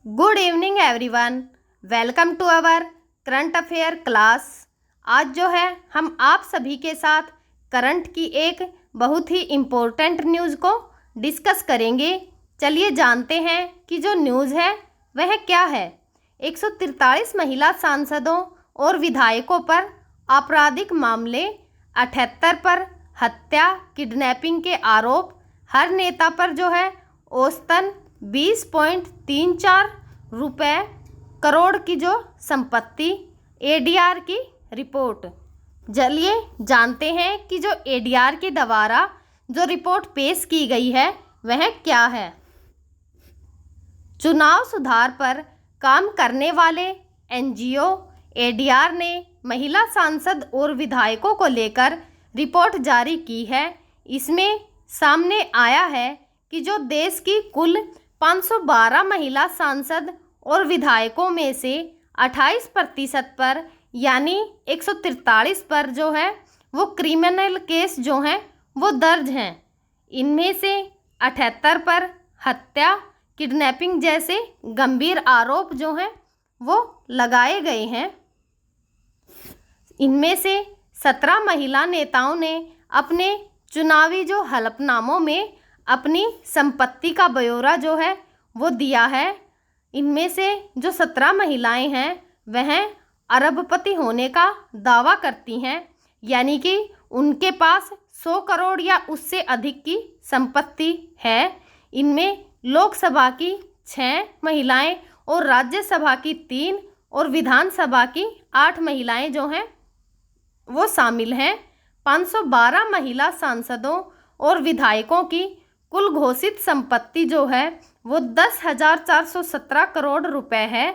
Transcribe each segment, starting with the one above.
Good evening everyone. Welcome to our current affair class. आज जो है हम आप सभी के साथ करंट की एक बहुत ही इम्पोर्टेंट न्यूज़ को डिस्कस करेंगे। चलिए जानते हैं कि जो न्यूज़ है वह क्या है। 143 महिला सांसदों और विधायकों पर आपराधिक मामले, 78 पर हत्या किडनैपिंग के आरोप, हर नेता पर जो है औसतन 20.34 रुपये करोड़ की जो संपत्ति, एडीआर की रिपोर्ट। चलिए जानते हैं कि जो एडीआर के द्वारा जो रिपोर्ट पेश की गई है वह क्या है। चुनाव सुधार पर काम करने वाले एनजीओ एडीआर ने महिला सांसद और विधायकों को लेकर रिपोर्ट जारी की है। इसमें सामने आया है कि जो देश की कुल 512 महिला सांसद और विधायकों में से 28% पर यानी 143 पर जो है वो क्रिमिनल केस जो हैं वो दर्ज हैं। इनमें से 78 पर हत्या किडनैपिंग जैसे गंभीर आरोप जो हैं वो लगाए गए हैं। इनमें से 17 महिला नेताओं ने अपने चुनावी जो हलफनामों में अपनी संपत्ति का ब्यौरा जो है वो दिया है। इनमें से जो 17 महिलाएं हैं वह अरबपति होने का दावा करती हैं, यानी कि उनके पास 100 करोड़ या उससे अधिक की संपत्ति है। इनमें लोकसभा की 6 महिलाएं और राज्यसभा की 3 और विधानसभा की 8 महिलाएं जो हैं वो शामिल हैं। 512 महिला सांसदों और विधायकों की कुल घोषित संपत्ति जो है वो 10,417 करोड़ रुपए है।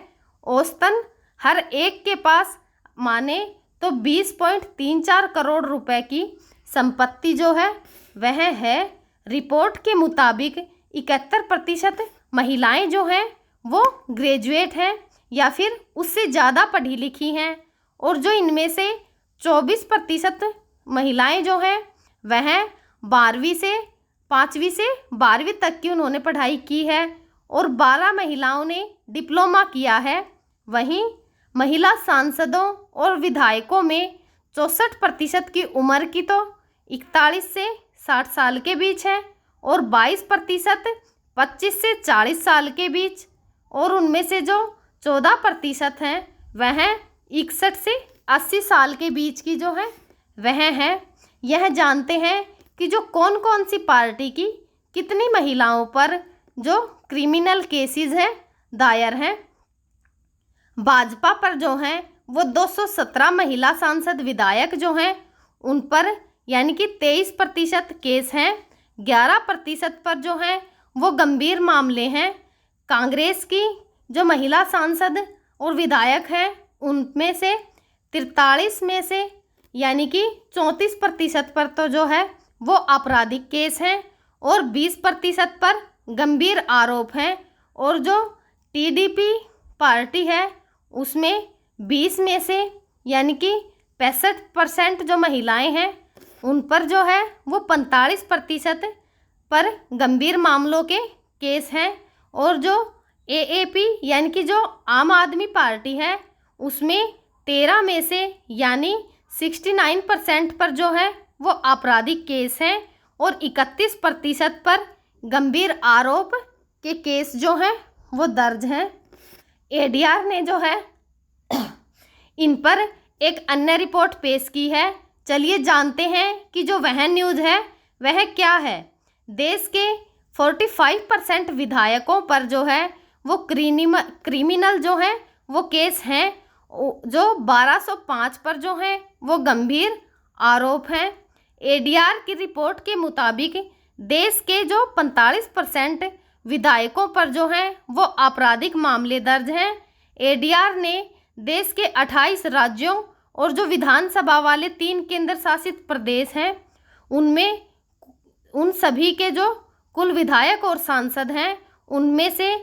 औसतन हर एक के पास माने तो 20.34 करोड़ रुपए की संपत्ति जो है वह है। रिपोर्ट के मुताबिक 71% महिलाएं जो हैं वो ग्रेजुएट हैं या फिर उससे ज़्यादा पढ़ी लिखी हैं, और जो इनमें से 24% महिलाएं जो हैं वह 5वीं से 12वीं तक की उन्होंने पढ़ाई की है और 12 महिलाओं ने डिप्लोमा किया है। वहीं महिला सांसदों और विधायकों में 64% की उम्र की तो 41 से 60 साल के बीच है और 22% 25 से 40 साल के बीच, और उनमें से जो 14% हैं वह 61 से 80 साल के बीच की जो है वह है। यह जानते हैं कि जो कौन कौन सी पार्टी की कितनी महिलाओं पर जो क्रिमिनल केसेस हैं दायर हैं। भाजपा पर जो हैं वो 217 महिला सांसद विधायक जो हैं उन पर यानी कि 23% केस हैं। 11% पर जो हैं वो गंभीर मामले हैं। कांग्रेस की जो महिला सांसद और विधायक हैं उनमें से 43 में से यानी कि 34% पर तो जो है वो आपराधिक केस हैं और 20% पर गंभीर आरोप हैं, और जो टीडीपी पार्टी है उसमें 20 में से यानी कि 65% जो महिलाएं हैं उन पर जो है वो 45% पर गंभीर मामलों के केस हैं, और जो एएपी यानी कि जो आम आदमी पार्टी है उसमें 13 में से यानी 69% पर जो है वो आपराधिक केस हैं और 31% पर गंभीर आरोप के केस जो हैं वो दर्ज हैं। एडीआर ने जो है इन पर एक अन्य रिपोर्ट पेश की है। चलिए जानते हैं कि जो वह न्यूज़ है वह क्या है। देश के 45% विधायकों पर जो है वो क्रिमिनल जो है वो केस हैं, जो 1205 पर जो हैं वो गंभीर आरोप हैं। एडीआर की रिपोर्ट के मुताबिक देश के जो 45% विधायकों पर जो हैं वो आपराधिक मामले दर्ज हैं। एडीआर ने देश के 28 राज्यों और जो विधानसभा वाले 3 केंद्र शासित प्रदेश हैं उनमें उन सभी के जो कुल विधायक और सांसद हैं उनमें से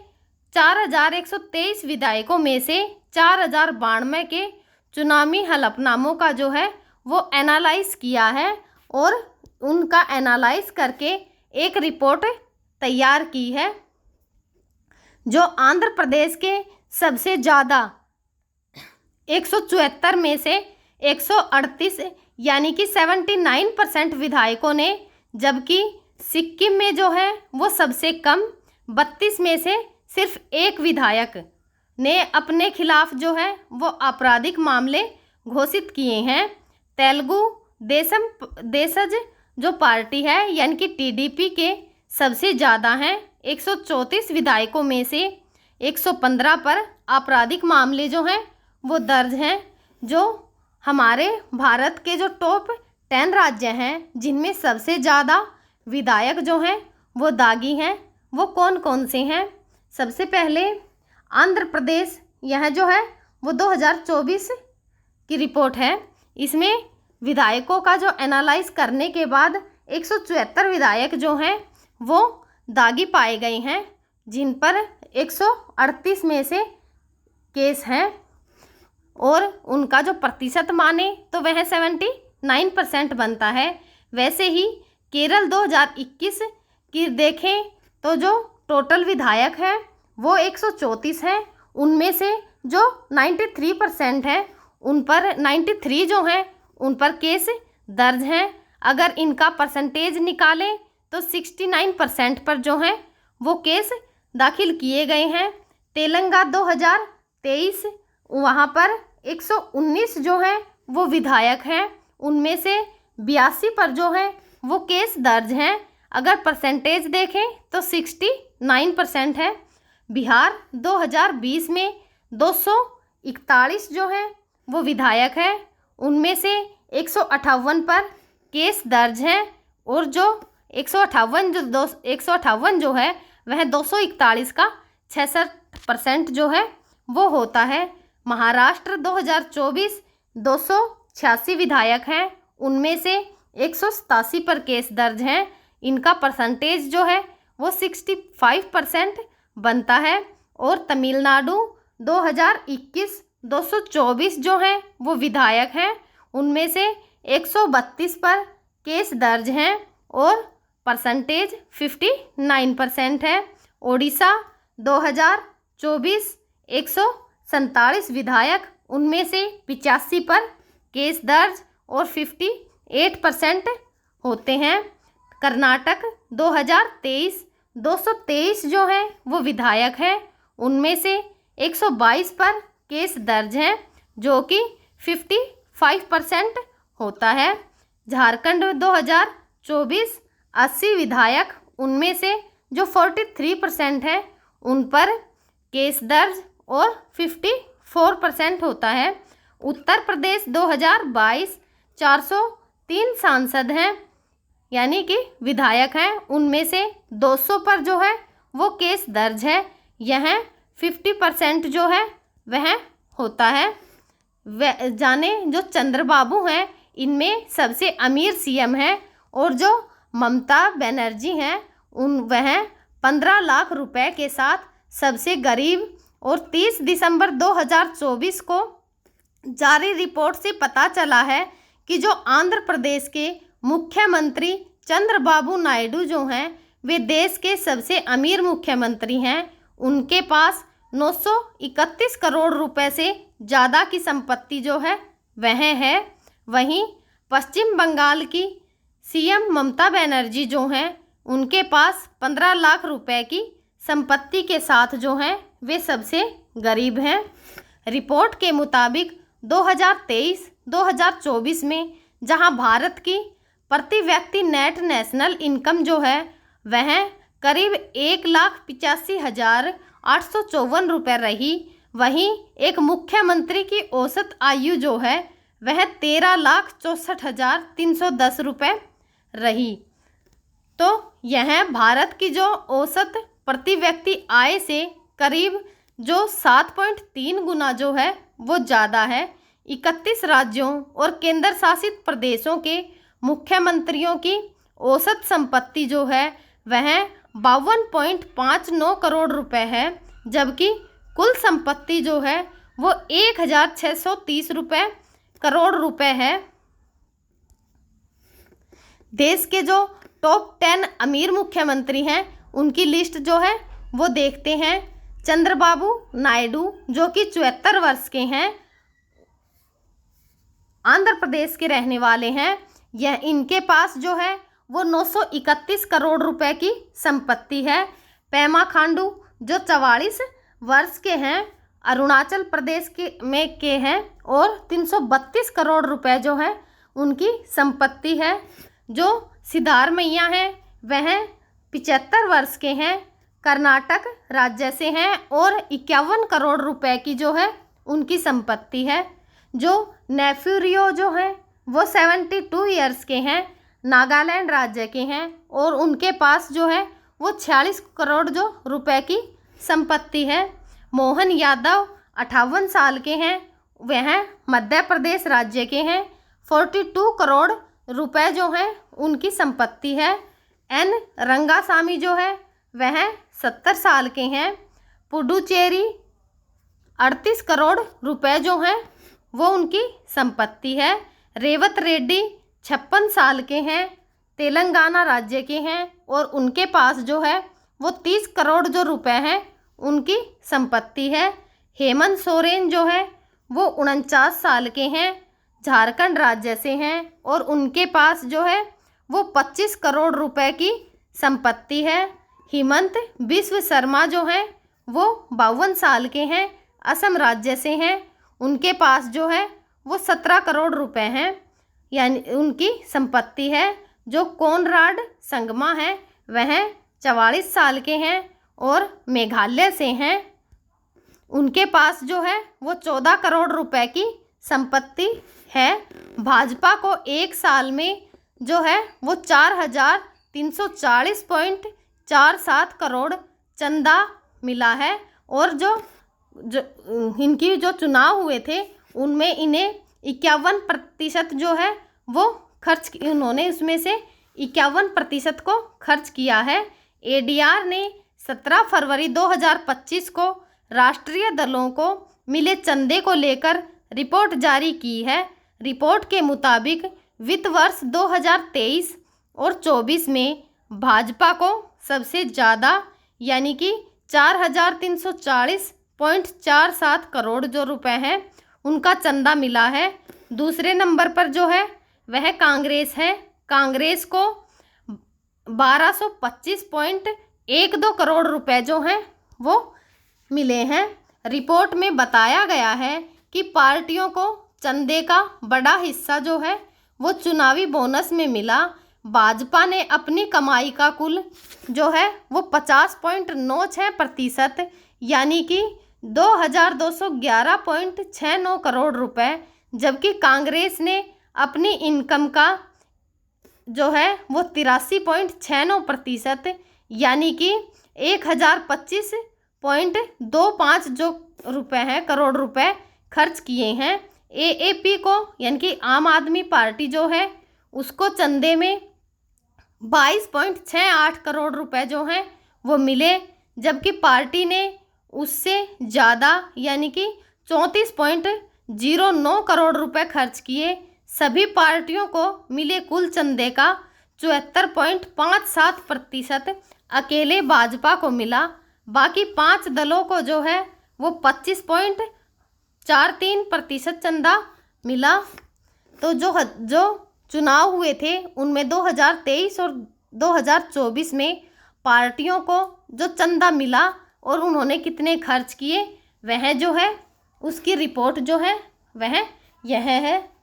4123 विधायकों में से 4092 के चुनावी हलफनामों का जो है वो एनालाइज किया है और उनका एनालाइज करके एक रिपोर्ट तैयार की है। जो आंध्र प्रदेश के सबसे ज़्यादा 174 में से 138 यानी कि 79% विधायकों ने, जबकि सिक्किम में जो है वो सबसे कम 32 में से सिर्फ एक विधायक ने अपने खिलाफ जो है वो आपराधिक मामले घोषित किए हैं। तेलुगु देशज जो पार्टी है यानी कि टीडीपी के सबसे ज़्यादा हैं, 134 विधायकों में से 115 पर आपराधिक मामले जो हैं वो दर्ज हैं। जो हमारे भारत के जो टॉप 10 राज्य हैं जिनमें सबसे ज़्यादा विधायक जो हैं वो दागी हैं, वो कौन कौन से हैं? सबसे पहले आंध्र प्रदेश, यह जो है वो 2024 की रिपोर्ट है। इसमें विधायकों का जो एनालाइज करने के बाद 174 विधायक जो हैं वो दागी पाए गए हैं, जिन पर 138 में से केस हैं और उनका जो प्रतिशत माने तो वह 79% बनता है। वैसे ही केरल 2021 की देखें तो जो टोटल विधायक हैं वो 134 हैं, उनमें से जो 93% है उन पर 93 जो हैं उन पर केस दर्ज हैं। अगर इनका परसेंटेज निकालें तो 69% पर जो हैं वो केस दाखिल किए गए हैं। तेलंगाना 2023 वहाँ पर 119 जो हैं वो विधायक हैं, उनमें से 82 पर जो है वो केस दर्ज हैं। अगर परसेंटेज देखें तो 69% है। बिहार 2020 में 241 जो है वो विधायक हैं, उनमें से 158 पर केस दर्ज हैं और जो 158 जो है वह 241 का 66% जो है वो होता है। महाराष्ट्र 2024 286 विधायक हैं, उनमें से 187 पर केस दर्ज हैं। इनका परसेंटेज जो है वो 65% बनता है। और तमिलनाडु 2021 224 जो हैं वो विधायक हैं, उनमें से 132 पर केस दर्ज हैं और परसेंटेज 59% है। ओडिशा 2024 147 विधायक, उनमें से 85 पर केस दर्ज और 58% होते हैं। कर्नाटक 2023 223 जो है वो विधायक हैं, उनमें से 122 पर केस दर्ज हैं जो कि 55% होता है। झारखंड 2024 80 विधायक, उनमें से जो 43% है उन पर केस दर्ज और 54% होता है। उत्तर प्रदेश 2022 403 सांसद हैं यानी कि विधायक हैं, उनमें से 200 पर जो है वो केस दर्ज है। यह 50% जो है वह होता है। वह जाने जो चंद्रबाबू हैं इनमें सबसे अमीर सीएम हैं और जो ममता बनर्जी हैं वह 15 लाख रुपए के साथ सबसे गरीब। और 30 दिसंबर 2024 को जारी रिपोर्ट से पता चला है कि जो आंध्र प्रदेश के मुख्यमंत्री चंद्रबाबू नायडू जो हैं वे देश के सबसे अमीर मुख्यमंत्री हैं। उनके पास 931 करोड़ रुपए से ज़्यादा की संपत्ति जो है वह है। वहीं पश्चिम बंगाल की सीएम ममता बनर्जी जो हैं उनके पास 15 लाख रुपए की संपत्ति के साथ जो हैं वे सबसे गरीब हैं। रिपोर्ट के मुताबिक 2023-2024 में जहां भारत की प्रति व्यक्ति नेट नेशनल इनकम जो है वह करीब 1,85,854 रुपये रही, वहीं एक मुख्यमंत्री की औसत आयु जो है वह 13,64,310 रुपये रही। तो यह भारत की जो औसत प्रति व्यक्ति आय से करीब जो 7.3 गुना जो है वो ज़्यादा है। 31 राज्यों और केंद्र शासित प्रदेशों के मुख्यमंत्रियों की औसत संपत्ति जो है वह 52.59 करोड़ रुपए है, जबकि कुल संपत्ति जो है वो 1,630 करोड़ रुपए है। देश के जो टॉप 10 अमीर मुख्यमंत्री हैं उनकी लिस्ट जो है वो देखते हैं। चंद्रबाबू नायडू जो कि 74 वर्ष के हैं, आंध्र प्रदेश के रहने वाले हैं। यह इनके पास जो है वो 931 करोड़ रुपए की संपत्ति है। पेमा खांडू जो 44 वर्ष के हैं, अरुणाचल प्रदेश के हैं और 332 करोड़ रुपए जो है उनकी संपत्ति है। जो सिद्धारमैया हैं वह 75 वर्ष के हैं, कर्नाटक राज्य से हैं और 51 करोड़ रुपए की जो है उनकी संपत्ति है। जो नेफ्यूरियो जो है वो 72 ईयर्स के हैं, नागालैंड राज्य के हैं और उनके पास जो है वो 46 करोड़ जो रुपए की संपत्ति है। मोहन यादव 58 साल के हैं, वह मध्य प्रदेश राज्य के हैं, 42 करोड़ रुपए जो हैं उनकी संपत्ति है। एन रंगासामी जो है वह 70 साल के हैं, पुडुचेरी 38 करोड़ रुपए जो हैं वो उनकी संपत्ति है। रेवत रेड्डी 56 साल के हैं, तेलंगाना राज्य के हैं और उनके पास जो है वो 30 करोड़ जो रुपए हैं उनकी संपत्ति है। हेमंत सोरेन जो है वो 49 साल के हैं, झारखंड राज्य से हैं और उनके पास जो है वो 25 करोड़ रुपए की संपत्ति है। हिमंत बिस्व शर्मा जो है वो 52 साल के हैं, असम राज्य से हैं, उनके पास जो है वो 17 करोड़ रुपए हैं यानी उनकी संपत्ति है। जो कोनराड संगमा है वह 44 साल के हैं और मेघालय से हैं, उनके पास जो है वो 14 करोड़ रुपए की संपत्ति है। भाजपा को एक साल में जो है वो 4,340.47 करोड़ चंदा मिला है और जो इनकी जो चुनाव हुए थे उनमें इन्हें 51% जो है वो खर्च, उन्होंने उसमें से 51% को खर्च किया है। एडीआर ने 17 फरवरी 2025 को राष्ट्रीय दलों को मिले चंदे को लेकर रिपोर्ट जारी की है। रिपोर्ट के मुताबिक वित्त वर्ष 2023 और 24 में भाजपा को सबसे ज़्यादा यानी कि 4,340.47 करोड़ जो रुपए हैं उनका चंदा मिला है। दूसरे नंबर पर जो है वह कांग्रेस है, कांग्रेस को 1225.12 करोड़ रुपए जो हैं वो मिले हैं। रिपोर्ट में बताया गया है कि पार्टियों को चंदे का बड़ा हिस्सा जो है वो चुनावी बोनस में मिला। भाजपा ने अपनी कमाई का कुल जो है वो 50.96% यानी कि 2,211.69 करोड़ रुपए, जबकि कांग्रेस ने अपनी इनकम का जो है वो 83.69% यानी कि 1,025.25 जो रुपए हैं करोड़ रुपए खर्च किए हैं। एएपी को यानी कि आम आदमी पार्टी जो है उसको चंदे में 22.68 करोड़ रुपए जो हैं वो मिले, जबकि पार्टी ने उससे ज़्यादा यानी कि 34.09 करोड़ रुपए खर्च किए। सभी पार्टियों को मिले कुल चंदे का 74.57% अकेले भाजपा को मिला। बाकी 5 दलों को जो है वो 25.43% चंदा मिला। तो जो चुनाव हुए थे उनमें 2023 और 2024 में पार्टियों को जो चंदा मिला और उन्होंने कितने खर्च किए वह जो है उसकी रिपोर्ट जो है वह यह है।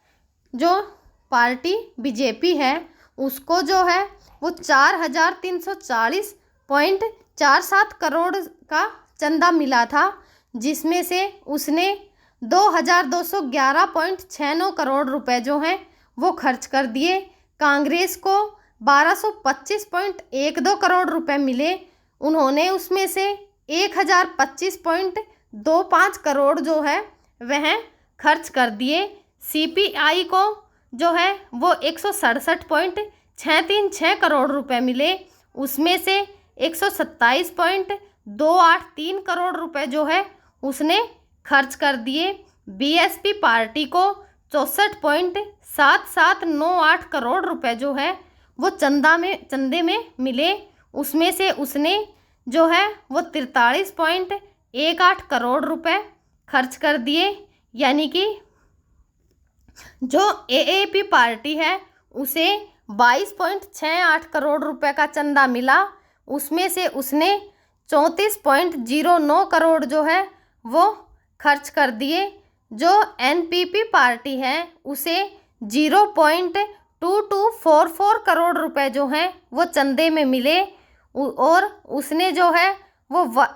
जो पार्टी बीजेपी है उसको जो है वो 4,340.47 करोड़ का चंदा मिला था, जिसमें से उसने 2,211.69 करोड़ रुपए जो हैं वो खर्च कर दिए। कांग्रेस को 1,225.12 करोड़ रुपए मिले, उन्होंने उसमें से 1,025.25 करोड़ जो है वह खर्च कर दिए। सीपीआई को जो है वो 167.636 करोड़ रुपए मिले, उसमें से 127.283 करोड़ रुपए जो है उसने खर्च कर दिए। बीएसपी पार्टी को 64.7798 करोड़ रुपए जो है वो चंदे में मिले, उसमें से उसने जो है वो 43.13 18 करोड़ रुपए खर्च कर दिए। यानी कि जो एएपी पार्टी है उसे 22.68 करोड़ रुपए का चंदा मिला, उसमें से उसने 34.09 करोड़ जो है वो खर्च कर दिए। जो एनपीपी पार्टी है उसे 0.2244 करोड़ रुपए जो हैं वो चंदे में मिले, और उसने जो है वो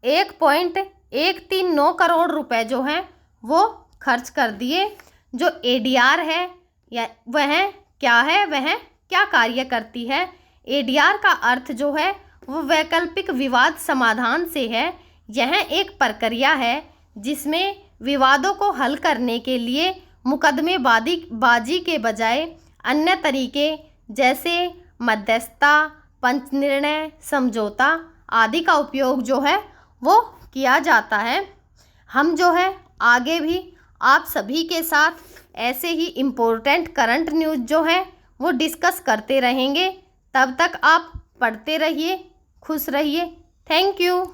1.139 करोड़ रुपए जो हैं वो खर्च कर दिए। जो एडीआर है या वह क्या है, वह क्या कार्य करती है? एडीआर का अर्थ जो है वो वैकल्पिक विवाद समाधान से है। यह एक प्रक्रिया है जिसमें विवादों को हल करने के लिए मुकदमेबाजी के बजाय अन्य तरीके जैसे मध्यस्थता, पंच निर्णय, समझौता आदि का उपयोग जो है वो किया जाता है। हम जो है आगे भी आप सभी के साथ ऐसे ही इम्पोर्टेंट करंट न्यूज़ जो है वो डिस्कस करते रहेंगे। तब तक आप पढ़ते रहिए, खुश रहिए। Thank you.